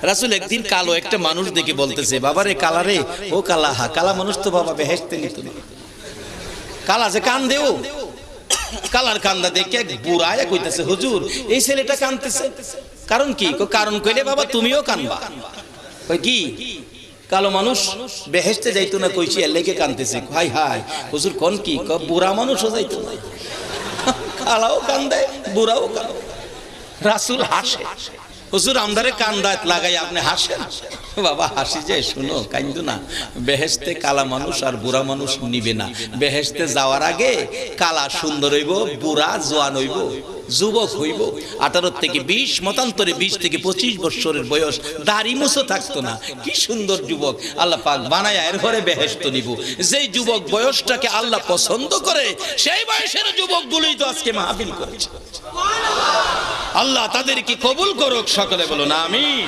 রাসূল একদিন কালো একটা মানুষ দেখে বলতেছে, বাবা রে কালা রে, ও কালা, হা কালা মানুষ তো বাবা বেহেশতে নিত না। কালা যে কান্দে, ও কালার কান্দা দেখে এক বুড়া আয়া কইতেছে, হুজুর এই ছেলেটা কান্দতেছে, কারণ কি? কারণ কইলে বাবা তুমিও কানবা। কই কি? কালো মানুষ বেহেশতে যাইতো না, কইছি এর লেগে কান্দতেছে। হাই হাই হুজুর কোন কি? বুড়া মানুষও যাইতো না, কালাও কান্দে বুড়াও কান্দে। রাসূল হাসে, হুজুর আমদারে কান্দাত লাগাই আপনি হাসেন? বাবা হাসি যে, শুনো কান্দু না, বেহেশতে কালা মানুষ আর বুড়া মানুষ নিবে না। বেহেশতে যাওয়ার আগে কালা সুন্দর হইব, বুড়া জোয়ান হইব, যুবক হইব। 18 থেকে 20, মতান্তরে 20 থেকে 25 বছরের বয়স, দাড়ি মুছো থাকতো না, কি সুন্দর যুবক আল্লাহ পাক বানায়া এর ঘরে বেহেশত নিব। যেই যুবক বয়সটাকে আল্লাহ পছন্দ করে, সেই বয়সের যুবকগুলোই তো আজকে মাহফিল করেছে। আল্লাহ তাদেরকে কবুল করুক, সকলে বলুন আমিন।